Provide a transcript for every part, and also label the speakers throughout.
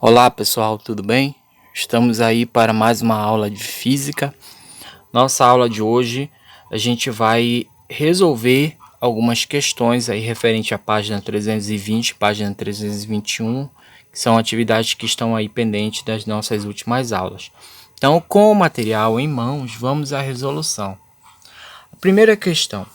Speaker 1: Olá pessoal, tudo bem? Estamos aí para mais uma aula de física. Nossa aula de hoje a gente vai resolver algumas questões aí referente à página 320, página 321, que são atividades que estão aí pendentes das nossas últimas aulas. Então, com o material em mãos, vamos à resolução. A primeira questão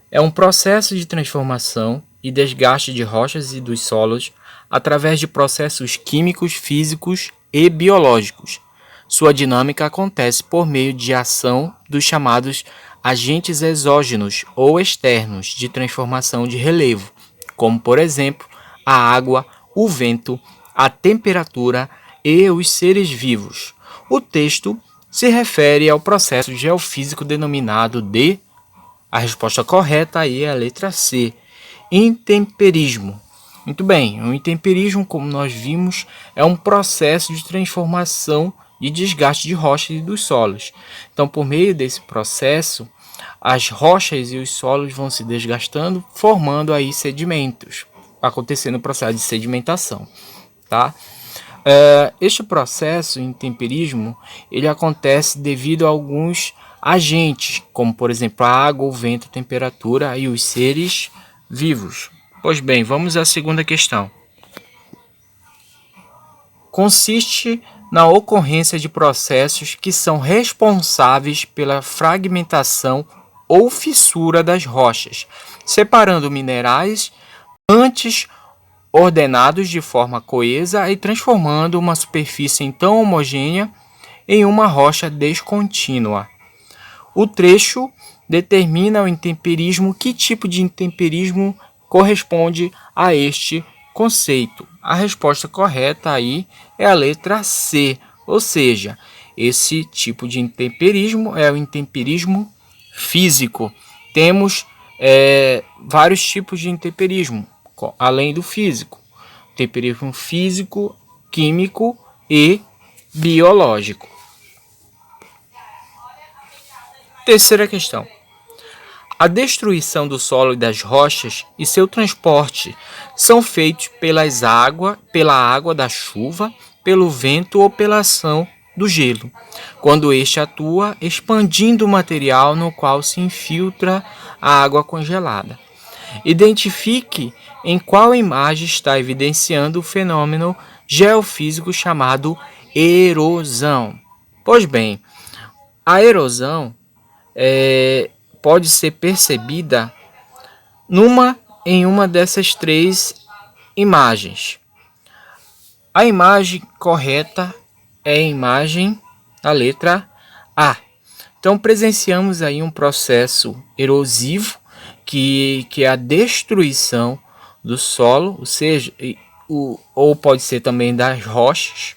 Speaker 1: é um processo de transformação e desgaste de rochas e dos solos através de processos químicos, físicos e biológicos. Sua dinâmica acontece por meio de ação dos chamados agentes exógenos ou externos de transformação de relevo, como por exemplo a água, o vento, a temperatura e os seres vivos. O texto se refere ao processo geofísico denominado de... A resposta correta aí é a letra C, intemperismo. Muito bem, o intemperismo, como nós vimos, é um processo de transformação e desgaste de rochas e dos solos. Então, por meio desse processo, as rochas e os solos vão se desgastando, formando aí sedimentos, acontecendo o processo de sedimentação, tá? Este processo intemperismo, ele acontece devido a alguns agentes, como por exemplo a água, o vento, a temperatura e os seres vivos. Pois bem, vamos à segunda questão. Consiste na ocorrência de processos que são responsáveis pela fragmentação ou fissura das rochas, separando minerais antes ordenados de forma coesa e transformando uma superfície então homogênea em uma rocha descontínua. O trecho determina o intemperismo. Que tipo de intemperismo corresponde a este conceito? A resposta correta aí é a letra C, ou seja, esse tipo de intemperismo é o intemperismo físico. Temos vários tipos de intemperismo, além do físico: temperismo físico, químico e biológico. Terceira questão. A destruição do solo e das rochas e seu transporte são feitos pela água da chuva, pelo vento ou pela ação do gelo, quando este atua expandindo o material no qual se infiltra a água congelada. Identifique em qual imagem está evidenciando o fenômeno geofísico chamado erosão. Pois bem, a erosão pode ser percebida em uma dessas três imagens. A imagem correta é a imagem da letra A. Então presenciamos aí um processo erosivo que é a destruição do solo, ou seja, ou pode ser também das rochas,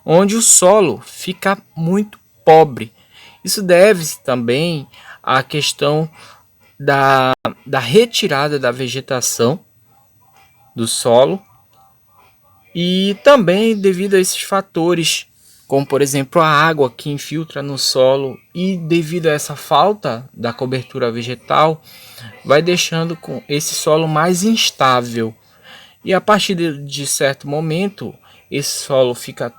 Speaker 1: onde o solo fica muito pobre. Isso deve-se também à questão da retirada da vegetação do solo e também devido a esses fatores, como por exemplo a água que infiltra no solo, e devido a essa falta da cobertura vegetal, vai deixando com esse solo mais instável. E a partir de certo momento, esse solo fica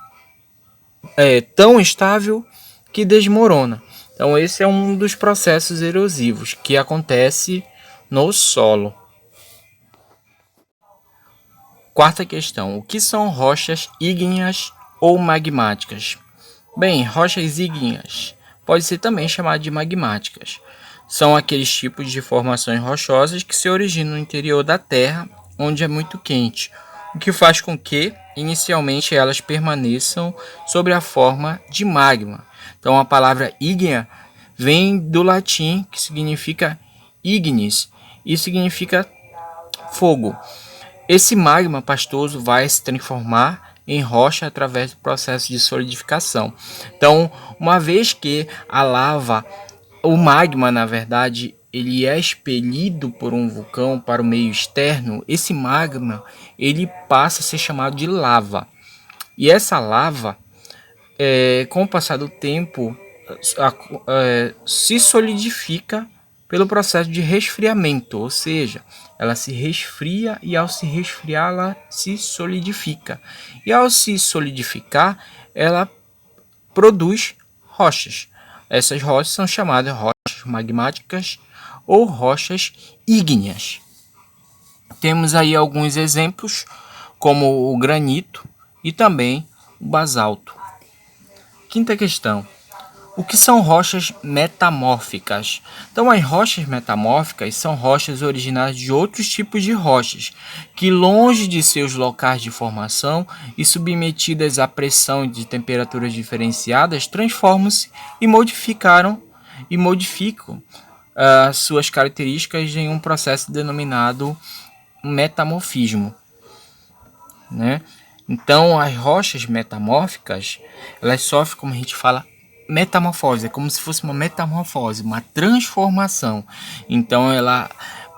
Speaker 1: tão instável que desmorona. Então esse é um dos processos erosivos que acontece no solo. Quarta questão. O que são rochas ígneas ou magmáticas? Bem, rochas ígneas pode ser também chamada de magmáticas. São aqueles tipos de formações rochosas que se originam no interior da Terra, onde é muito quente, o que faz com que, inicialmente, elas permaneçam sob a forma de magma. Então, a palavra ígnea vem do latim, que significa ignis, e significa fogo. Esse magma pastoso vai se transformar em rocha através do processo de solidificação. Então, uma vez que a lava, o magma, na verdade, ele é expelido por um vulcão para o meio externo, esse magma ele passa a ser chamado de lava. E essa lava, com o passar do tempo, se solidifica pelo processo de resfriamento, ou seja, ela se resfria e ao se resfriar ela se solidifica. E ao se solidificar, ela produz rochas. Essas rochas são chamadas rochas magmáticas ou rochas ígneas. Temos aí alguns exemplos, como o granito e também o basalto. Quinta questão. O que são rochas metamórficas? Então, as rochas metamórficas são rochas originárias de outros tipos de rochas, que longe de seus locais de formação e submetidas à pressão de temperaturas diferenciadas, transformam-se e modificam suas características em um processo denominado metamorfismo, né? Então, as rochas metamórficas, elas sofrem, como a gente fala, metamorfose, é como se fosse uma metamorfose, uma transformação. Então, ela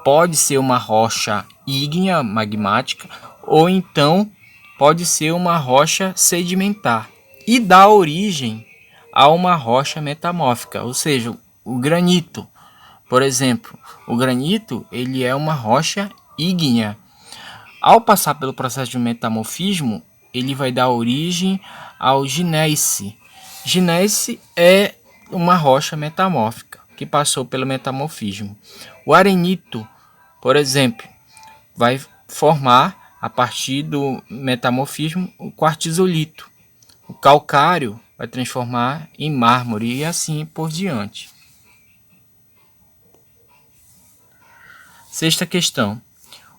Speaker 1: pode ser uma rocha ígnea magmática ou então pode ser uma rocha sedimentar e dá origem a uma rocha metamórfica, ou seja, o granito. Por exemplo, o granito ele é uma rocha ígnea. Ao passar pelo processo de metamorfismo, ele vai dar origem ao gneiss. Gneiss é uma rocha metamórfica que passou pelo metamorfismo. O arenito, por exemplo, vai formar, a partir do metamorfismo, o quartzolito. O calcário vai transformar em mármore e assim por diante. Sexta questão.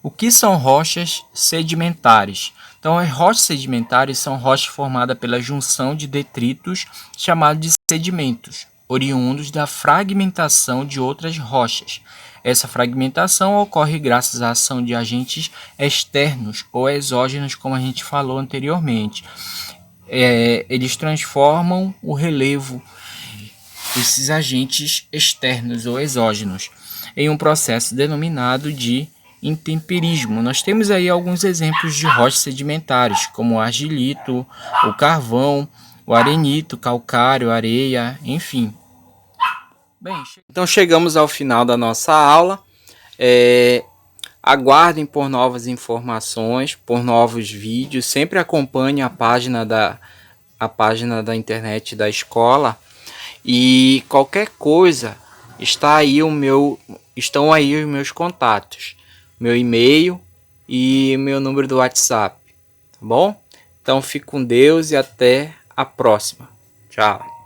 Speaker 1: O que são rochas sedimentares? Então, as rochas sedimentares são rochas formadas pela junção de detritos chamados de sedimentos, oriundos da fragmentação de outras rochas. Essa fragmentação ocorre graças à ação de agentes externos ou exógenos, como a gente falou anteriormente. Eles transformam o relevo, esses agentes externos ou exógenos, em um processo denominado de intemperismo. Nós temos aí alguns exemplos de rochas sedimentares, como o argilito, o carvão, o arenito, calcário, areia, enfim. Bem, então chegamos ao final da nossa aula. Aguardem por novas informações, por novos vídeos. Sempre acompanhe a página da internet da escola. E qualquer coisa, estão aí os meus contatos, meu e-mail e meu número do WhatsApp, tá bom? Então fique com Deus e até a próxima. Tchau.